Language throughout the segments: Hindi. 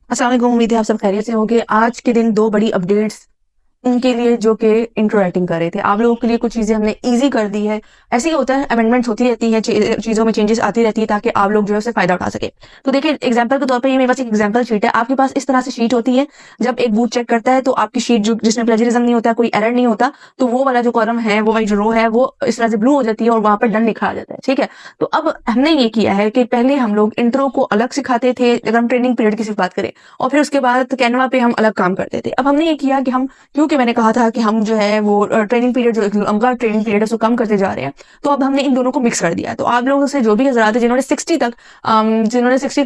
अस्सलाम वालेकुम, उम्मीद है आप सब खैरियत से होंगे। आज के दिन दो बड़ी अपडेट्स उनके लिए जो कि इंट्रो राइटिंग कर रहे थे। आप लोगों के लिए कुछ चीज़ें हमने ईज़ी कर दी है। ऐसे ही होता है, अमेंडमेंट्स होती रहती हैं, चीज़ों में चेंजेस आती रहती है ताकि आप लोग जो है उससे फ़ायदा उठा सकें। तो देखिए, एग्जांपल के तौर पे ये मेरे पास एक एग्जांपल शीट है। आपके पास इस तरह से शीट होती है। जब एक बूथ चेक करता है तो आपकी शीट जो जिसमें प्लेजरिज्म नहीं होता, कोई एरर नहीं होता, तो वो वाला जो कॉलम है, वो वाली जो रो है, वो इस तरह से ब्लू हो जाती है और वहाँ पर डन लिखा आ जाता है। ठीक है? तो अब हमने ये किया है कि पहले हम लोग इंट्रो को अलग सिखाते थे, अगर हम ट्रेनिंग पीरियड की सिर्फ बात करें, और फिर उसके बाद कैनवा पे हम अलग काम करते थे। अब हमने ये किया कि हम, क्योंकि मैंने कहा था कि हम जो है वो ट्रेनिंग पीरियड, जो लंबा ट्रेनिंग पीरियड है उसको कम करते जा रहे हैं, तो अब हमने इन दोनों को मिक्स कर दिया। तो आप लोगों से जो भी हजरात है जिन्होंने 60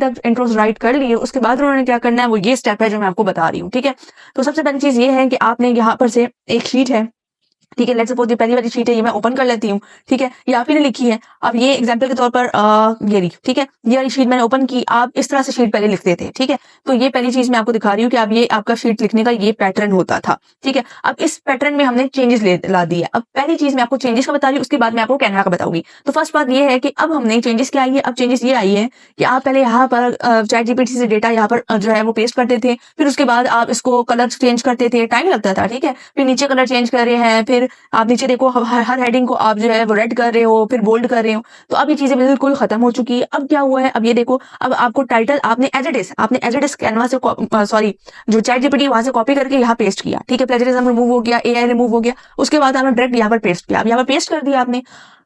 तक इंट्रोज राइट कर लिए, उसके बाद उन्होंने क्या करना है, वो ये स्टेप है जो मैं आपको बता रही हूँ। ठीक है? तो सबसे पहली चीज ये है कि आपने यहाँ पर से एक शीट है। ठीक है, लेट्स सपोज ये पहली वाली शीट है, ये मैं ओपन कर लेती हूँ। ठीक है, ये आप ही ने लिखी है। अब ये एग्जांपल के तौर पर ये रही। ठीक है, ये वाली शीट मैंने ओपन की। आप इस तरह से शीट पहले लिखते थे। ठीक है, तो ये पहली चीज मैं आपको दिखा रही हूँ कि अब ये आपका शीट लिखने का ये पैटर्न होता था। ठीक है, अब इस पैटर्न में हमने चेंजेस ला दिए। अब पहली चीज मैं आपको चेंजेस का बता रही हूँ, उसके बाद मैं आपको कैनवा का बताऊंगी। तो फर्स्ट बात ये है कि अब हमने चेंजेस क्या आई है, अब चेंजेस ये आई है कि आप पहले यहाँ पर चैट जीपीटी से डेटा यहाँ पर जो है वो पेस्ट करते थे, फिर उसके बाद आप इसको कलर चेंज करते थे, टाइम लगता था। ठीक है, फिर नीचे कलर चेंज कर रहे हैं, फिर आप नीचे देखो हर हेडिंग को आप जो है वो रेड कर रहे हो, फिर बोल्ड कर रहे हो। तो अब ये चीजें बिल्कुल खत्म हो चुकी है। अब क्या हुआ है, अब ये देखो, अब आपको टाइटल आपने एज इट इज कैनवा से, सॉरी, जो चैट जीपीटी वहां से कॉपी करके यहाँ पेस्ट किया। ठीक है, प्लेजरिज्म रिमूव हो गया, एआई रिमूव हो गया। उसके बाद आपने डायरेक्ट यहाँ पर पेस्ट किया। अब यहाँ पर पेस्ट कर दिया आपने।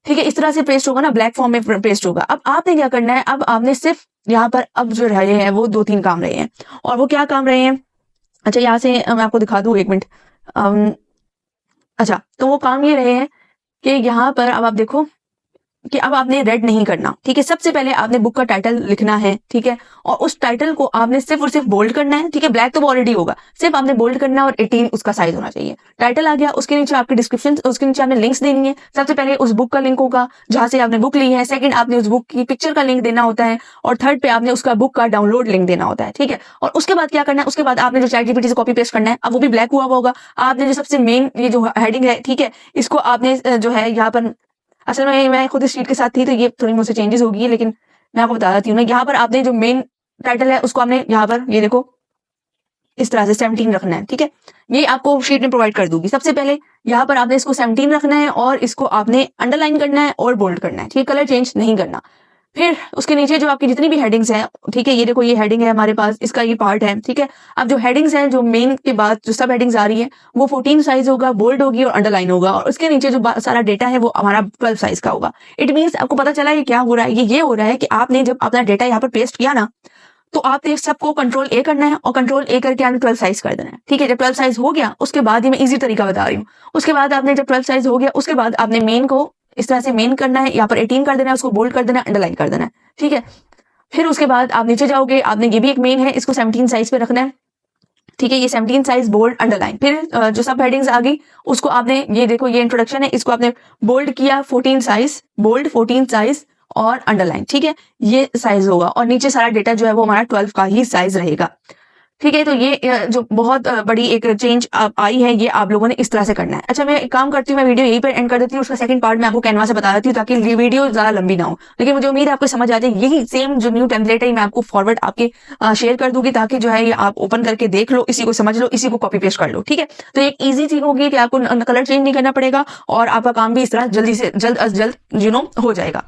ठीक है, इस तरह से पेस्ट होगा ना, ब्लैक फॉर्म में पेस्ट होगा। अब आपने क्या करना है, अब आपने सिर्फ यहाँ पर अब जो रहे हैं वो 2-3 काम रहे हैं। और वो क्या काम रहे हैं, अच्छा यहाँ से मैं आपको दिखा दूं, एक मिनट। अच्छा, तो वो काम ये रहे हैं कि यहाँ पर अब आप देखो कि अब आपने रेड नहीं करना। ठीक है, सबसे पहले आपने बुक का टाइटल लिखना है। ठीक है, और उस टाइटल को आपने सिर्फ और सिर्फ बोल्ड करना है। ठीक है, ब्लैक तो वो ऑलरेडी होगा, सिर्फ आपने बोल्ड करना है और 18 उसका साइज होना चाहिए। टाइटल आ गया, उसके नीचे आपकी डिस्क्रिप्शन, उसके नीचे आपने लिंक्स देनी है। सबसे पहले उस बुक का लिंक होगा जहां से आपने बुक ली है। सेकंड, आपने उस बुक की पिक्चर का लिंक देना होता है। और थर्ड पे आपने उसका बुक का डाउनलोड लिंक देना होता है। ठीक है, और उसके बाद क्या करना है, उसके बाद आपने जो चैट जीपीटी से कॉपी पेस्ट करना है, अब वो भी ब्लैक हुआ होगा। आपने जो सबसे मेन ये जो हेडिंग है, ठीक है, इसको आपने जो है यहाँ पर, असल में मैं खुद इस शीट के साथ थी तो ये थोड़ी मुझसे चेंजेस होगी है, लेकिन मैं आपको बता देती हूँ ना। यहाँ पर आपने जो मेन टाइटल है उसको आपने यहाँ पर ये देखो इस तरह से 17 रखना है। ठीक है, ये आपको शीट में प्रोवाइड कर दूंगी। सबसे पहले यहाँ पर आपने इसको 17 रखना है और इसको आपने अंडरलाइन करना है और बोल्ड करना है। ठीक है, कलर चेंज नहीं करना। फिर उसके नीचे जो आपकी जितनी भी हेडिंग्स हैं, ठीक है, ये देखो ये हेडिंग है हमारे पास, इसका ये पार्ट है। ठीक है, अब जो हेडिंग्स हैं, जो मेन के बाद जो सब हेडिंग्स आ रही है, वो 14 साइज होगा, बोल्ड होगी और अंडरलाइन होगा। और उसके नीचे जो सारा डेटा है वो हमारा 12 साइज का होगा। इट मीन्स आपको पता चला ये क्या हो रहा है, ये हो रहा है कि आपने जब अपना डेटा यहाँ पर पेस्ट किया ना, तो आपने सबको कंट्रोल ए करना है और कंट्रोल ए करके आपने 12 साइज कर देना है। ठीक है, जब 12 साइज हो गया उसके बाद, ही मैं इजी तरीका बता रही हूँ, उसके बाद आपने जब 12 साइज हो गया उसके बाद आपने मेन को इस तरह से मेन करना है, यहाँ पर 18 कर देना है, उसको बोल्ड कर देना है, अंडरलाइन कर देना है। ठीक है, फिर उसके बाद आप नीचे जाओगे, आपने ये भी एक मेन है, इसको 17 साइज पे रखना है। ठीक है, ये 17 साइज बोल्ड अंडरलाइन। फिर जो सब हेडिंग्स आ गई उसको आपने, ये देखो ये इंट्रोडक्शन है, इसको आपने बोल्ड किया 14 साइज, बोल्ड 14 साइज और अंडरलाइन। ठीक है, ये साइज होगा और नीचे सारा डेटा जो है वो हमारा 12 का ही साइज रहेगा। ठीक है, तो ये जो बहुत बड़ी एक चेंज आई है, ये आप लोगों ने इस तरह से करना है। अच्छा, मैं एक काम करती हूँ, मैं वीडियो यहीं पर एंड कर देती हूँ, उसका सेकंड पार्ट मैं आपको कैनवा से बता देती हूँ ताकि ये वीडियो ज्यादा लंबी ना हो। लेकिन मुझे उम्मीद है आपको समझ आ जाए। यही सेम जो न्यू टेम्पलेट है मैं आपको फॉरवर्ड आपके शेयर कर दूंगी ताकि जो है ये आप ओपन करके देख लो, इसी को समझ लो, इसी को कॉपी पेस्ट कर लो। ठीक है, तो एक ईजी चीज होगी कि आपको कलर चेंज नहीं करना पड़ेगा और आपका काम भी इस तरह जल्दी से जल्द हो जाएगा।